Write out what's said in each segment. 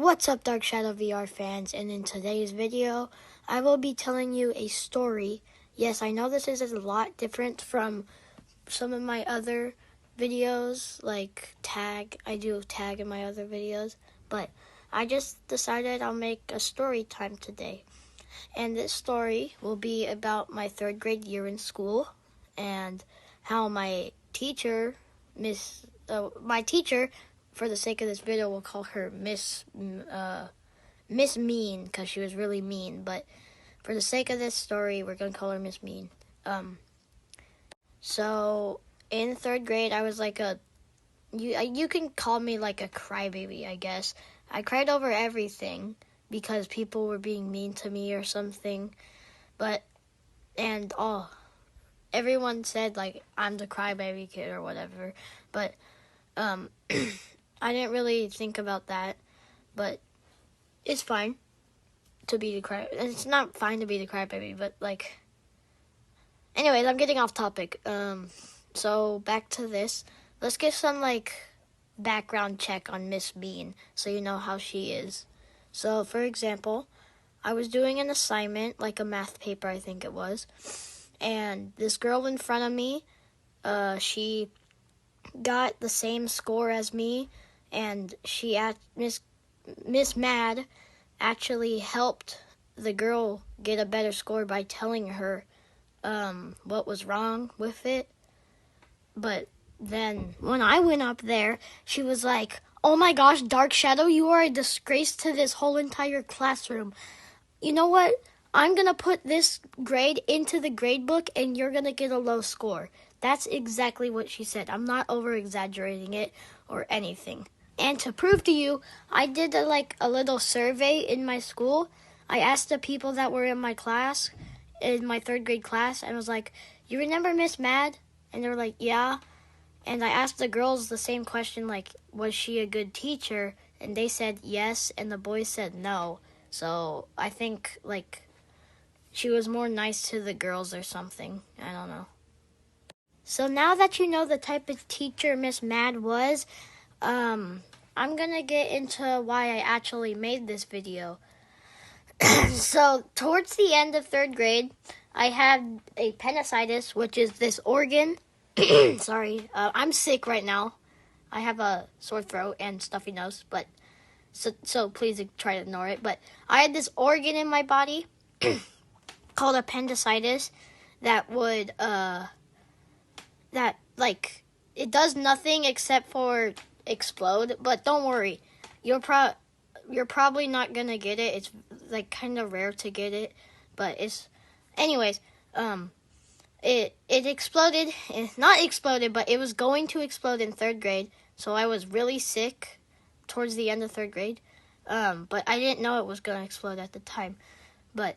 What's up, Dark Shadow VR fans? And in today's video, I will be telling you a story. Yes, I know this is a lot different from some of my other videos, like tag. I do tag in my other videos, but I just decided I'll make a story time today. And this story will be about my third grade year in school and how my teacher, for the sake of this video, we'll call her Miss Mean, because she was really mean. But for the sake of this story, we're going to call her Miss Mean. So in third grade, I was like you can call me like a crybaby, I guess. I cried over everything because people were being mean to me or something. Everyone said like I'm the crybaby kid or whatever. But I didn't really think about that, but it's fine to be the cry. It's not fine to be the crybaby, but like. Anyways, I'm getting off topic. So back to this. Let's get some like background check on Miss Bean, so you know how she is. So for example, I was doing an assignment, like a math paper, I think it was, and this girl in front of me, she got the same score as me. And Miss Mad actually helped the girl get a better score by telling her what was wrong with it. But then when I went up there, she was like, "Oh my gosh, Dark Shadow, you are a disgrace to this whole entire classroom. You know what? I'm going to put this grade into the grade book and you're going to get a low score." That's exactly what she said. I'm not over-exaggerating it or anything. And to prove to you, I did a little survey in my school. I asked the people that were in my class, in my third grade class, and I was like, "You remember Miss Mad?" And they were like, "Yeah." And I asked the girls the same question, like, was she a good teacher? And they said yes, and the boys said no. So I think, like, she was more nice to the girls or something. I don't know. So now that you know the type of teacher Miss Mad was, I'm gonna get into why I actually made this video. So towards the end of third grade, I had appendicitis, which is this organ. Sorry, I'm sick right now. I have a sore throat and stuffy nose, but so please try to ignore it. But I had this organ in my body called appendicitis that would it does nothing except for explode. But don't worry, you're probably not gonna get it. It's like kind of rare to get it, but anyways, it exploded. It's not exploded, but it was going to explode in third grade. So I was really sick towards the end of third grade, but I didn't know it was gonna explode at the time. But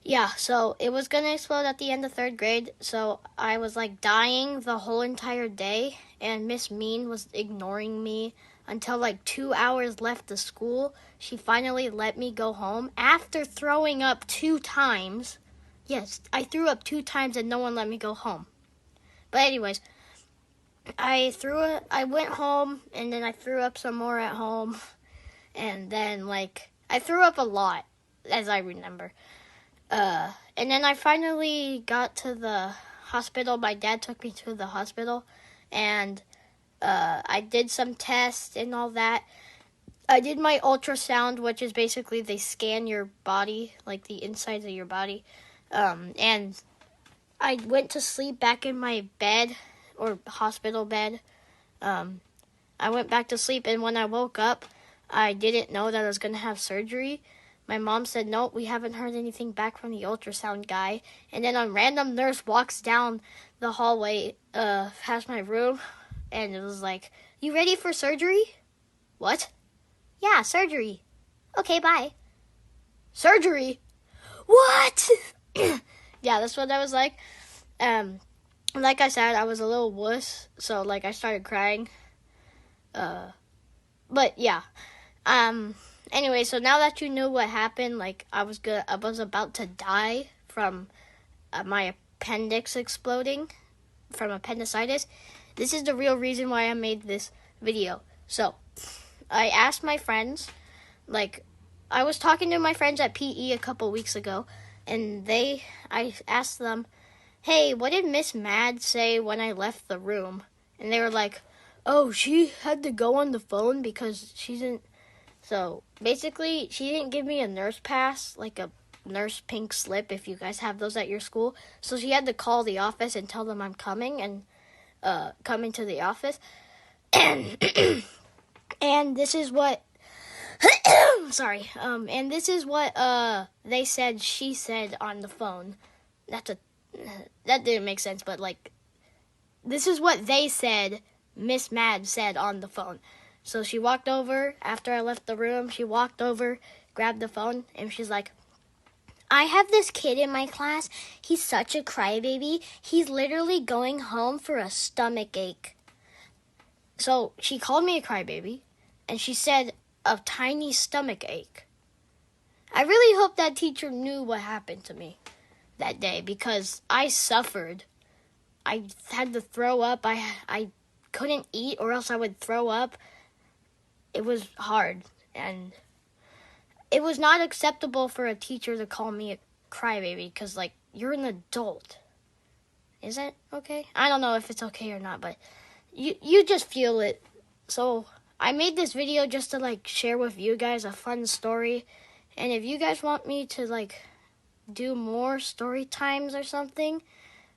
yeah, so it was gonna explode at the end of third grade. So I was like dying the whole entire day, and Miss Mean was ignoring me until like 2 hours left of school. She finally let me go home after throwing up 2 times. Yes, I threw up 2 times and no one let me go home. But anyways, I went home and then I threw up some more at home. And then I threw up a lot, as I remember. And then I finally got to the hospital. My dad took me to the hospital, and I did some tests and all that. I did my ultrasound, which is basically they scan your body, like the insides of your body. And I went to sleep back in my bed, or hospital bed. I went back to sleep, and when I woke up, I didn't know that I was going to have surgery. My mom said, "No, we haven't heard anything back from the ultrasound guy." And then a random nurse walks down the hallway past my room, and it was like, "You ready for surgery?" "What?" "Yeah, surgery." "Okay, bye." "Surgery? What?" Yeah, that's what I was like. Like I said, I was a little wuss, so I started crying. But yeah. Anyway, so now that you knew what happened, I was about to die from my appendix exploding from appendicitis. This is the real reason why I made this video. So, I asked my friends, like, I was talking to my friends at PE a couple weeks ago, and I asked them, hey, what did Miss Mad say when I left the room? And they were like, oh, she had to go on the phone because she didn't. So basically, she didn't give me a nurse pass, like a nurse pink slip, if you guys have those at your school. So she had to call the office and tell them I'm coming and coming to the office. And and this is what sorry. And this is what they said she said on the phone. That didn't make sense, but like this is what they said Miss Mad said on the phone. So she walked over after I left the room. She walked over, grabbed the phone, and she's like, I have this kid in my class. He's such a crybaby. He's literally going home for a stomach ache. So she called me a crybaby, and she said a tiny stomach ache. I really hope that teacher knew what happened to me that day because I suffered. I had to throw up. I couldn't eat or else I would throw up. It was hard, and it was not acceptable for a teacher to call me a crybaby because, like, you're an adult. Is that okay? I don't know if it's okay or not, but you just feel it. So I made this video just to, like, share with you guys a fun story. And if you guys want me to, like, do more story times or something,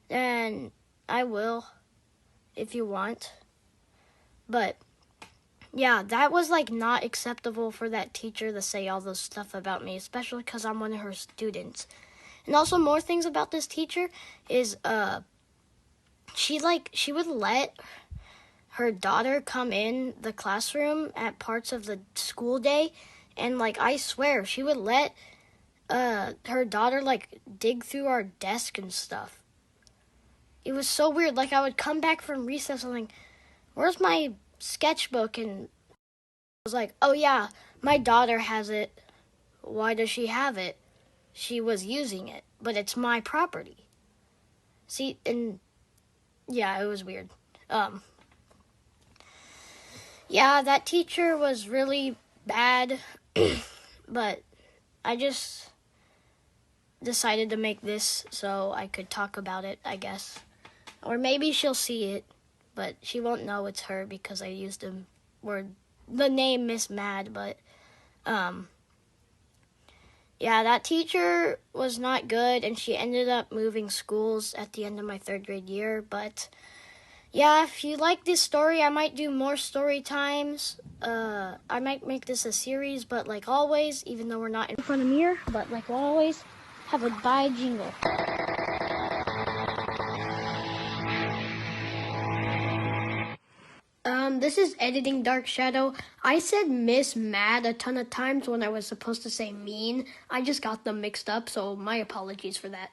then I will if you want. But yeah, that was like not acceptable for that teacher to say all those stuff about me, especially because I'm one of her students. And also more things about this teacher is she would let her daughter come in the classroom at parts of the school day, and like I swear she would let her daughter like dig through our desk and stuff. It was so weird. Like I would come back from recess and like, where's my sketchbook? And I was like, oh yeah, my daughter has it. Why does she have it? She was using it, but it's my property. See, and yeah, it was weird. Yeah, that teacher was really bad, but I just decided to make this so I could talk about it, I guess. Or maybe she'll see it, but she won't know it's her because I used the name Miss Mad, but yeah, that teacher was not good, and she ended up moving schools at the end of my 3rd grade year. But yeah, if you like this story, I might do more story times. I might make this a series, but like always, even though we're not in front of a mirror, but like always, have a bye jingle. This is Editing Dark Shadow. I said Miss Mad a ton of times when I was supposed to say mean. I just got them mixed up, so my apologies for that.